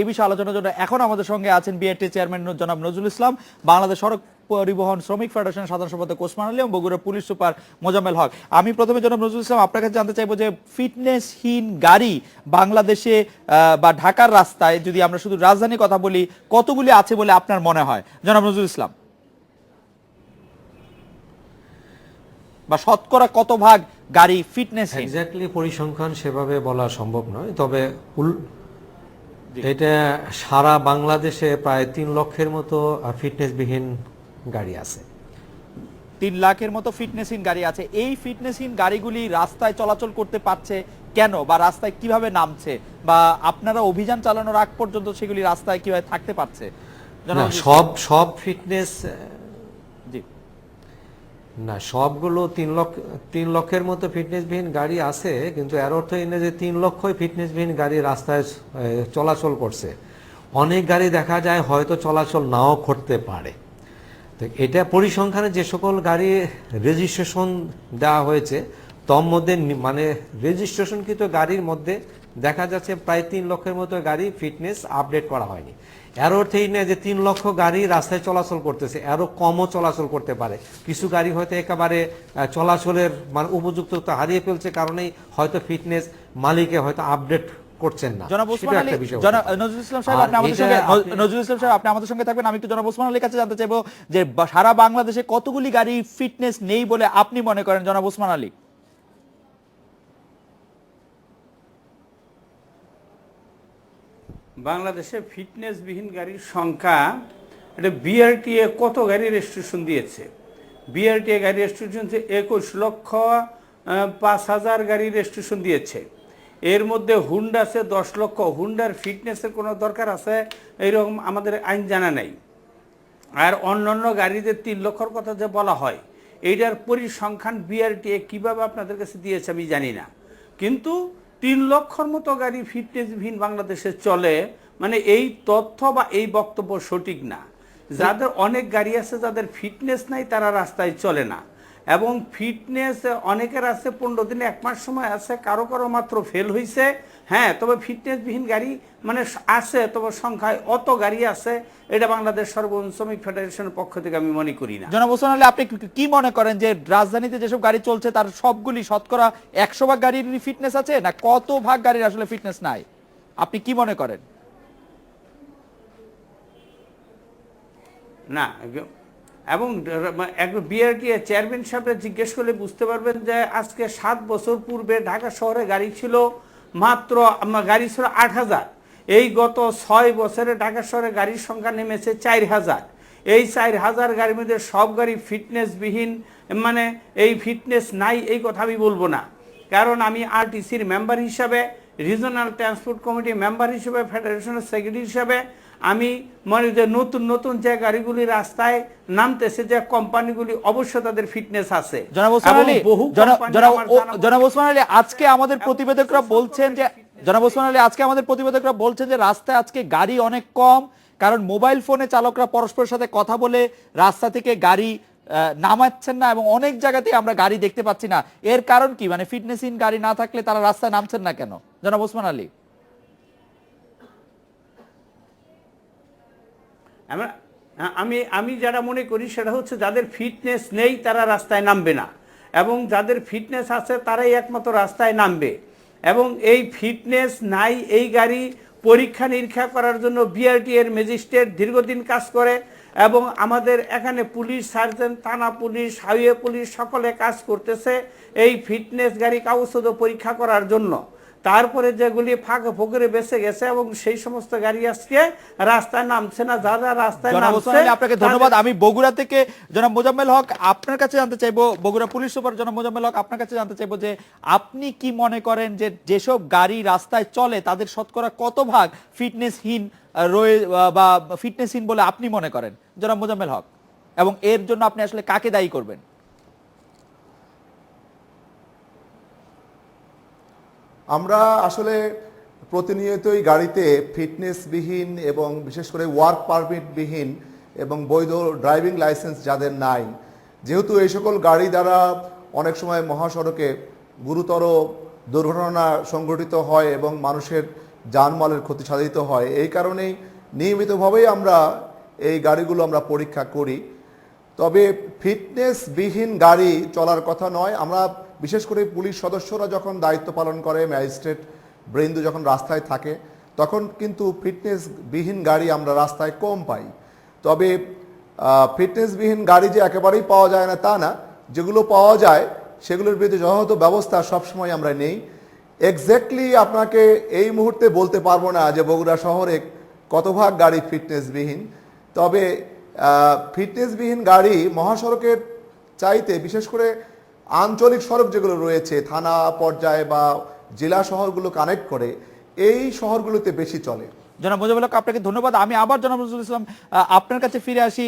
এই বিষয়ে আলোচনার জন্য এখন আমাদের সঙ্গে আছেন বিআরটি চেয়ারম্যান জনাব নজরুল ইসলাম, বাংলাদেশ সড়ক পরিবহন শ্রমিক ফেডারেশনের সাধারণ সম্পাদক ওসমান আলী এবং বগুড়া পুলিশ সুপার মোজাম্মেল হক। আমি প্রথমে জনাব নজরুল ইসলাম আপনার কাছে জানতে চাইবো যে ফিটনেসহীন গাড়ি বাংলাদেশে বা ঢাকার রাস্তায়, যদি আমরা শুধু রাজধানীর কথা বলি, কতগুলি আছে বলে আপনার মনে হয় জনাব নজরুল ইসলাম? বা শতকরা কত ভাগ গাড়ি ফিটনেসহীন? এক্স্যাক্টলি পরিসংখ্যান সেভাবে বলা সম্ভব নয়, তবে এটা সারা বাংলাদেশে প্রায় 3 লক্ষের মতো ফিটনেসবিহীন গাড়ি আছে। 3 লাখের মতো ফিটনেসহীন গাড়ি আছে। এই ফিটনেসহীন গাড়িগুলি রাস্তায় চলাচল করতে পারছে কেন, বা রাস্তায় কিভাবে নামছে, বা আপনারা অভিযান চালানোর আগ পর্যন্ত সেগুলি রাস্তায় কিভাবে থাকতে পারছে? সব ফিটনেস না, সবগুলো 3 লক্ষের মতো ফিটনেসবিহীন গাড়ি আছে, কিন্তু এর অর্থ এই না যে 3 লক্ষই ফিটনেসবিহীন গাড়ি রাস্তায় চলাচল করছে। অনেক গাড়ি দেখা যায় হয়তো চলাচল নাও করতে পারে। তো এটা পরিসংখ্যানে যে সকল গাড়ি রেজিস্ট্রেশন দেওয়া হয়েছে তার মধ্যে মানে রেজিস্ট্রেশনকৃত গাড়ির মধ্যে দেখা যাচ্ছে প্রায় 3 লক্ষের মতো গাড়ি ফিটনেস আপডেট করা হয়নি। এর অর্থ এই না যে 3 লক্ষ গাড়ি রাস্তায় চলাচল করতেছে, আরো কমও চলাচল করতে পারে। কিছু গাড়ি হয়তো একেবারে চলাচলের মানে উপযুক্ততা হারিয়ে ফেলছে, কারণেই হয়তো ফিটনেস মালিকে হয়তো আপডেট করছেন না। নজরুল ইসলাম সাহেব আপনি আমাদের সঙ্গে থাকবেন। আমি একটু জনাব ওসমান আলীর কাছে জানতে চাইবো যে সারা বাংলাদেশে কতগুলি গাড়ি ফিটনেস নেই বলে আপনি মনে করেন জনাব ওসমান আলী? বাংলাদেশে ফিটনেসবিহীন গাড়ির সংখ্যা, এটা বিআরটিএ কত গাড়ি রেজিস্ট্রেশন দিয়েছে? বিআরটিএ গাড়ি রেজিস্ট্রেশন 21,05,000 গাড়ি রেজিস্ট্রেশন দিয়েছে। এর মধ্যে হুন্ডা আছে 10 লক্ষ। হুন্ডার ফিটনেসের কোনো দরকার আছে এইরকম আমাদের আইন জানা নাই। আর অন্যান্য গাড়িদের 3 লক্ষর কথা যে বলা হয়, এইটার পরিসংখ্যান বিআরটিএ কীভাবে আপনাদের কাছে দিয়েছে আমি জানি না, কিন্তু 3 লক্ষর মতো গাড়ি ফিটনেসবিহীন বাংলাদেশে চলে, মানে এই তথ্য বা এই বক্তব্য সঠিক না। যাদের অনেক গাড়ি আছে যাদের ফিটনেস নাই তারা রাস্তায় চলে না, এবং ফিটনেস অনেকের আছে 15 দিনে 1 মাস সময় আছে, কারো কারো মাত্র ফেল হয়েছে। হ্যাঁ, তবে ফিটনেসবিহীন গাড়ি মানে আছে, তবে সংখ্যায় অত গাড়ি আছে এটা বাংলাদেশ সর্বজনীন শ্রমিক ফেডারেশনের পক্ষ থেকে আমি মনে করি না। জনাব ওসমান আলী, আপনি কি মনে করেন যে রাজধানীতে যেসব গাড়ি চলছে তার সবগুলি শতকরা 100 ভাগ গাড়ির ফিটনেস আছে, না কত ভাগ গাড়ির আসলে ফিটনেস নাই? আপনি কি মনে করেন? না, এবং বিআরটিএ চেয়ারম্যান সাহেবরা জিজ্ঞেস করলে বুঝতে পারবেন যে আজকে 7 বছর পূর্বে ঢাকা শহরে গাড়ি ছিল মাত্র 8,000। এই গত 6 বছরে ঢাকা শহরে গাড়ির সংখ্যা নেমেছে 4,000। এই 4,000 গাড়ির মধ্যে সব গাড়ি ফিটনেসবিহীন, মানে এই ফিটনেস নাই এই কথা আমি বলবো না, কারণ আমি আরটিসির মেম্বার হিসাবে, রিজনাল ট্রান্সপোর্ট কমিটির মেম্বার হিসেবে, ফেডারেশনের সেক্রেটারি হিসাবে আমি মনে যে নতুন নতুন যে গাড়িগুলি রাস্তায় নামতেছে, যে কোম্পানিগুলি অবশ্য তাদের ফিটনেস আছে। জনাব ওসমান আলী, আজকে আমাদের প্রতিবেদকরা বলছেন যে রাস্তায় আজকে গাড়ি অনেক কম, কারণ মোবাইল ফোনে চালকরা পরস্পরের সাথে কথা বলে রাস্তা থেকে গাড়ি নামাচ্ছেন না, এবং অনেক জায়গাতে আমরা গাড়ি দেখতে পাচ্ছি না। এর কারণ কি? মানে ফিটনেসহীন গাড়ি না থাকলে তারা রাস্তায় নামছেন না কেন জনাব ওসমান আলী? আমি যারা মনে করি সেটা হচ্ছে যাদের ফিটনেস নেই তারা রাস্তায় নামবে না, এবং যাদের ফিটনেস আছে তারাই একমাত্র রাস্তায় নামবে। এবং এই ফিটনেস নাই এই গাড়ি পরীক্ষা নিরীক্ষা করার জন্য বিআরটি এর ম্যাজিস্ট্রেট দীর্ঘদিন কাজ করে, এবং আমাদের এখানে পুলিশ সার্জন, থানা পুলিশ, হাইওয়ে পুলিশ সকলে কাজ করতেছে এই ফিটনেস গাড়ি কাগজপত্র পরীক্ষা করার জন্য। তারপরে যেগুলি ফাঁকে ফোকরে বেঁচে গেছে এবং সেই সমস্ত গাড়ি আজকে রাস্তায় নামছে না। যারা রাস্তায় নামছে, আপনাকে ধন্যবাদ। আমি বগুড়া থেকে জনাব মোজাম্মেল হক আপনার কাছে জানতে চাইবো, বগুড়া পুলিশ সুপার জনাব মোজাম্মেল হক আপনার কাছে জানতে চাইবো যে আপনি কি মনে করেন যে যেসব গাড়ি রাস্তায় চলে তাদের শতকরা কত ভাগ ফিটনেসহীন বা ফিটনেসহীন বলে আপনি মনে করেন জনাব মোজাম্মেল হক, এবং এর জন্য আপনি আসলে কাকে দায়ী করবেন? আমরা আসলে প্রতিনিয়তই গাড়িতে ফিটনেসবিহীন এবং বিশেষ করে ওয়ার্ক পারমিটবিহীন এবং বৈধ ড্রাইভিং লাইসেন্স যাদের নাই, যেহেতু এই সকল গাড়ি দ্বারা অনেক সময় মহাসড়কে গুরুতর দুর্ঘটনা সংঘটিত হয় এবং মানুষের জানমালের ক্ষতি সাধিত হয়। এই কারণেই নিয়মিতভাবেই আমরা এই গাড়িগুলো আমরা পরীক্ষা করি। তবে ফিটনেসবিহীন গাড়ি চলার কথা নয়। আমরা বিশেষ করে পুলিশ সদস্যরা যখন দায়িত্ব পালন করে, ম্যাজিস্ট্রেট বৃন্দ যখন রাস্তায় থাকে, তখন কিন্তু ফিটনেসবিহীন গাড়ি আমরা রাস্তায় কম পাই। তবে ফিটনেসবিহীন গাড়ি যে একেবারেই পাওয়া যায় না তা না, যেগুলো পাওয়া যায় সেগুলোর বিরুদ্ধে যথাযথ ব্যবস্থা সবসময় আমরা নেই। এক্স্যাক্টলি আপনাকে এই মুহূর্তে বলতে পারবো না যে বগুড়া শহরে কত ভাগ গাড়ি ফিটনেসবিহীন। তবে ফিটনেসবিহীন গাড়ি মহাসড়কের চাইতে, বিশেষ করে আঞ্চলিক সড়ক যেগুলো রয়েছে থানা পর্যায়ে বা জেলা শহরগুলো কানেক্ট করে, এই শহরগুলোতে বেশি চলে। জনাব মোজাম্মেল হক, আপনাকে ধন্যবাদ। আমি আবার জনাব নজরুল ইসলাম আপনার কাছে ফিরে আসি।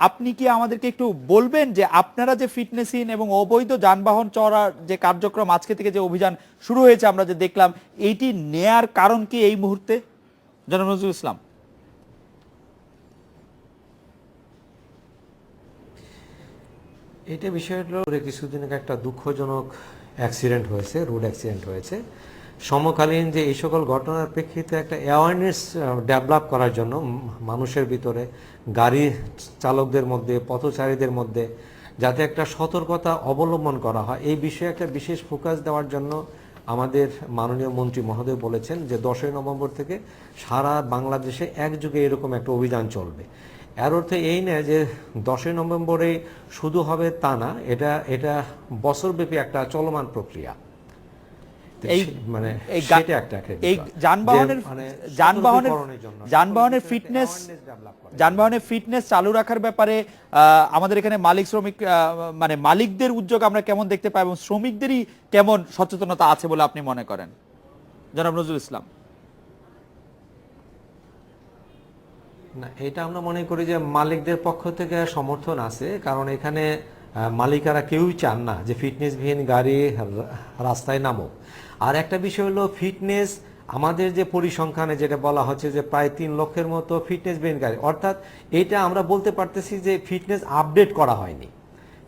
আপনি কি আমাদেরকে একটু বলবেন যে আপনারা যে ফিটনেসহীন এবং অবৈধ যানবাহন চড়ার যে কার্যক্রম আজকে থেকে যে অভিযান শুরু হয়েছে আমরা যে দেখলাম, এইটি নেয়ার কারণ কি এই মুহূর্তে, জনাব নজরুল ইসলাম? এটা বিষয় হলো কিছুদিন আগে একটা দুঃখজনক অ্যাক্সিডেন্ট হয়েছে, রোড অ্যাক্সিডেন্ট হয়েছে। সমকালীন যে এই সকল ঘটনার প্রেক্ষিতে একটা অ্যাওয়ারনেস ডেভেলপ করার জন্য মানুষের ভিতরে, গাড়ি চালকদের মধ্যে, পথচারীদের মধ্যে যাতে একটা সতর্কতা অবলম্বন করা হয়, এই বিষয়ে একটা বিশেষ ফোকাস দেওয়ার জন্য আমাদের মাননীয় মন্ত্রী মহোদয় বলেছেন যে 10ই নভেম্বর থেকে সারা বাংলাদেশে একযোগে এরকম একটা অভিযান চলবে। এর অর্থ এই নয় যে 10ই নভেম্বরে শুধু হবে তা না, এটা বছরব্যাপী একটা চলমান প্রক্রিয়া। এই মানে এই সেটা একটা এই যানবাহনের ফিটনেস চালু রাখার ব্যাপারে আমাদের এখানে মালিক শ্রমিক মানে মালিকদের উদ্যোগ আমরা কেমন দেখতে পাই এবং শ্রমিকদেরই কেমন সচেতনতা আছে বলে আপনি মনে করেন, জনাব নজরুল ইসলাম? না, এটা আমরা মনে করি যে মালিকদের পক্ষ থেকে সমর্থন আছে, কারণ এখানে মালিকারা কেউই চান না যে ফিটনেসবিহীন গাড়ি রাস্তায় নামুক। আর একটা বিষয় হলো ফিটনেস, আমাদের যে পরিসংখ্যানে যেটা বলা হচ্ছে যে প্রায় 3 লক্ষের মতো ফিটনেসবিহীন গাড়ি, অর্থাৎ এটা আমরা বলতে পারতেছি যে ফিটনেস আপডেট করা হয়নি।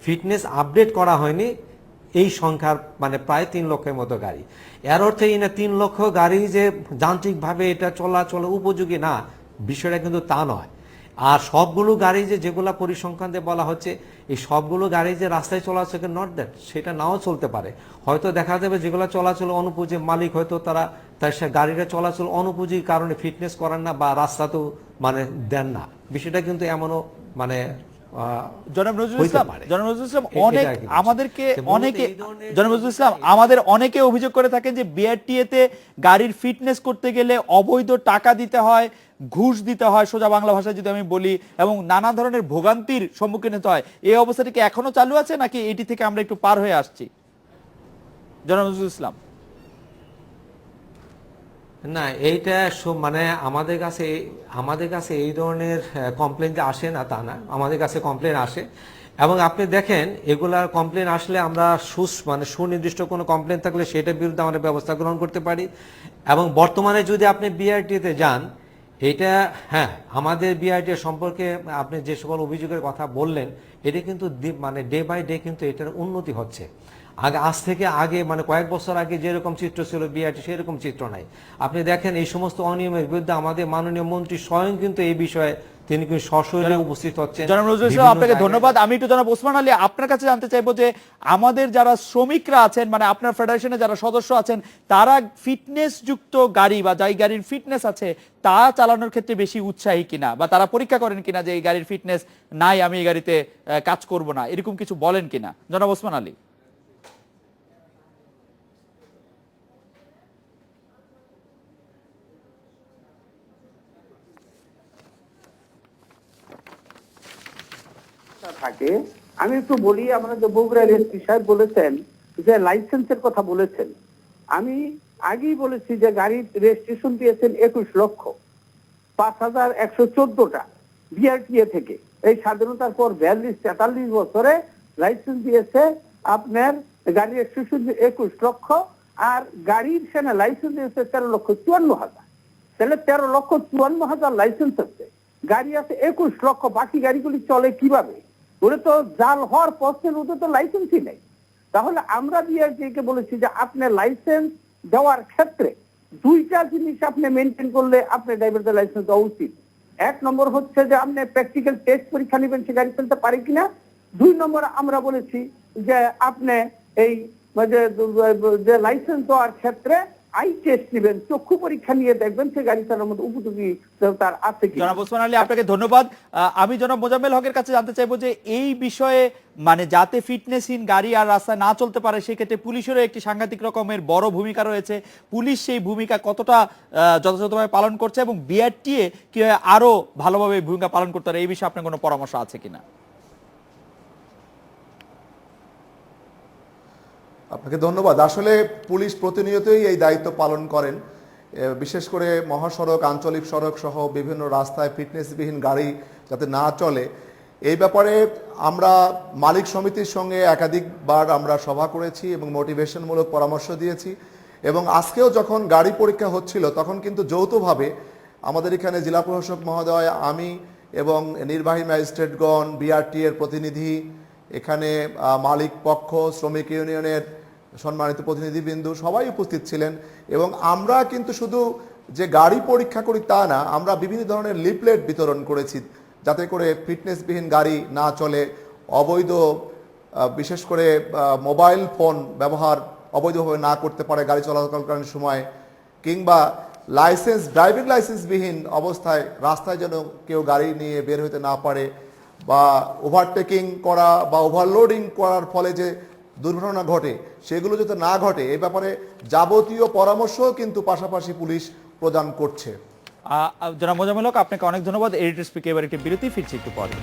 ফিটনেস আপডেট করা হয়নি এই সংখ্যার মানে প্রায় 3 লক্ষের মতো গাড়ি। এর অর্থে এই না 3 লক্ষ গাড়ি যে যান্ত্রিকভাবে এটা চলাচল উপযোগী না, বিষয়টা কিন্তু তা নয়। আর সবগুলো গাড়ি যেগুলা পরিসংখ্যান দিয়ে বলা হচ্ছে, এই সবগুলো গাড়ি যে রাস্তায় চলাচল নট দ্যাট, সেটা নাও চলতে পারে। হয়তো দেখা যাবে যেগুলো চলাচল অনুপযোগী, মালিক হয়তো তার সে গাড়িটা চলাচল অনুপযোগী কারণে ফিটনেস করেন না বা রাস্তা তো মানে দেন না। বিষয়টা কিন্তু এমনও মানে জনাব নজরুল ইসলাম আমাদের অনেকে অভিযোগ করে থাকেন যে বিআরটিএ গাড়ির ফিটনেস করতে গেলে অবৈধ টাকা দিতে হয়, ঘুষ দিতে হয়, সোজা বাংলা ভাষায় যদি আমি বলি, এবং নানা ধরনের ভোগান্তির সম্মুখীন হতে হয়। এই অবস্থাটি কি এখনো চালু আছে নাকি এটি থেকে আমরা একটু পার হয়ে আসছি, জনাব নজরুল ইসলাম? না, এইটা মানে আমাদের কাছে এই ধরনের কমপ্লেন যে আসে না তা না, আমাদের কাছে কমপ্লেন আসে। এবং আপনি দেখেন এগুলার কমপ্লেন আসলে আমরা মানে সুনির্দিষ্ট কোনো কমপ্লেন থাকলে সেটার বিরুদ্ধে আমরা ব্যবস্থা গ্রহণ করতে পারি। এবং বর্তমানে যদি আপনি বিআরটিতে যান, এটা হ্যাঁ, আমাদের বিআরটি সম্পর্কে আপনি যে সকল অভিযোগের কথা বললেন, এটা কিন্তু মানে ডে বাই ডে কিন্তু এটার উন্নতি হচ্ছে। আজ থেকে আগে মানে কয়েক বছর আগে যেরকম চিত্র ছিল বিআরটি, সেরকম চিত্র নাই। আপনি দেখেন এই সমস্ত অনিয়মের বিরুদ্ধে আমাদের মাননীয় মন্ত্রী স্বয়ং কিন্তু এই বিষয়ে তিনি কিন্তু সশরীরে উপস্থিত হচ্ছেন। জনাব নজরুল ইসলাম, আপনাকে ধন্যবাদ। আমি একটু জনাব ওসমান আলী আপনার কাছে জানতে চাইবো যে আমাদের যারা শ্রমিকরা আছেন, মানে আপনার ফেডারেশনে যারা সদস্য আছেন, তারা ফিটনেস যুক্ত গাড়ি বা যাই গাড়ির ফিটনেস আছে তা চালানোর ক্ষেত্রে বেশি উৎসাহী কিনা, বা তারা পরীক্ষা করেন কিনা যে এই গাড়ির ফিটনেস নাই, আমি এই গাড়িতে কাজ করব না, এরকম কিছু বলেন কিনা, জনাব ওসমান আলী? থাকে আমি একটু বলি, আমরা যে বগুড়ার এসপি সাহেব বলেছেন যে লাইসেন্সের কথা বলেছেন, আমি আগেই বলেছি যে গাড়ির রেজিস্ট্রেশন দিয়েছেন 21 লক্ষ 5,114টা বিআরটিএ থেকে। এই স্বাধীনতার পর 42-43 বছরে লাইসেন্স দিয়েছে আপনার গাড়ির রেজিস্ট্রেশন 21 লক্ষ, আর গাড়ির সেনা লাইসেন্স দিয়েছে 13,54,000। তাহলে 13,54,000 লাইসেন্স আছে, গাড়ি আছে 21 লক্ষ। বাকি গাড়িগুলি চলে কিভাবে? ওরা তো জাল হওয়ার প্রশ্নের, ওদের তো লাইসেন্সই নেই। তাহলে আমরা বিআরটিএ কে বলেছি যে আপনি লাইসেন্স দেওয়ার ক্ষেত্রে দুইটা জিনিস আপনি মেনটেন করলে আপনি ড্রাইভারদের লাইসেন্স দেওয়া উচিত। এক নম্বর হচ্ছে যে আপনি প্র্যাকটিক্যাল টেস্ট পরীক্ষা নেবেন সে গাড়ি চলতে পারে কিনা। দুই নম্বর আমরা বলেছি যে আপনি এই যে লাইসেন্স দেওয়ার ক্ষেত্রে আই টেস্ট নেবেন, চক্ষু পরীক্ষা নিয়ে দেখবেন সে গাড়ি চালানোর মধ্যে উপযোগী তার আছে কি। জনাব ওসমান আলী, আপনাকে ধন্যবাদ। আমি জনাব মোজাম্মেল হকের কাছে জানতে চাইবো যে এই বিষয়ে মানে যাতে ফিটনেসহীন গাড়ি আর রাস্তায় না চলতে পারে সেক্ষেত্রে পুলিশেরও একটি সাংঘাতিক রকমের বড় ভূমিকা রয়েছে। পুলিশ সেই ভূমিকা কতটা যথাযথভাবে পালন করছে এবং বিআরটিএ কিভাবে আরো ভালোভাবে ভূমিকা পালন করতে পারে এই বিষয়ে আপনার কোনো পরামর্শ আছে কিনা? আপনাকে ধন্যবাদ। আসলে পুলিশ প্রতিনিয়তই এই দায়িত্ব পালন করেন, বিশেষ করে মহাসড়ক, আঞ্চলিক সড়ক সহ বিভিন্ন রাস্তায় ফিটনেসবিহীন গাড়ি যাতে না চলে এই ব্যাপারে আমরা মালিক সমিতির সঙ্গে একাধিকবার আমরা সভা করেছি এবং মোটিভেশনমূলক পরামর্শ দিয়েছি। এবং আজকেও যখন গাড়ি পরীক্ষা হচ্ছিল তখন কিন্তু যৌথভাবে আমাদের এখানে জেলা প্রশাসক মহোদয়, আমি এবং নির্বাহী ম্যাজিস্ট্রেটগণ, বিআরটি এর প্রতিনিধি, এখানে মালিক পক্ষ, শ্রমিক ইউনিয়নের সম্মানিত প্রতিনিধিবৃন্দ সবাই উপস্থিত ছিলেন। এবং আমরা কিন্তু শুধু যে গাড়ি পরীক্ষা করি তা না, আমরা বিভিন্ন ধরনের লিফলেট বিতরণ করেছি যাতে করে ফিটনেসবিহীন গাড়ি না চলে, অবৈধ বিশেষ করে মোবাইল ফোন ব্যবহার অবৈধভাবে না করতে পারে গাড়ি চলাচলকালীন সময়, কিংবা ড্রাইভিং লাইসেন্সবিহীন অবস্থায় রাস্তায় যেন কেউ গাড়ি নিয়ে বের হতে না পারে, বা ওভারটেকিং করা বা ওভারলোডিং করার ফলে যে দুর্ঘটনা ঘটে সেগুলো যাতে না ঘটে এই ব্যাপারে যাবতীয় পরামর্শও কিন্তু পাশাপাশি পুলিশ প্রদান করছে। জনাব মোজাম্মেল হক, আপনাকে অনেক ধন্যবাদ। এডিটর স্পিকে এবার একটি বিরতি, ফিরছি একটু পরে।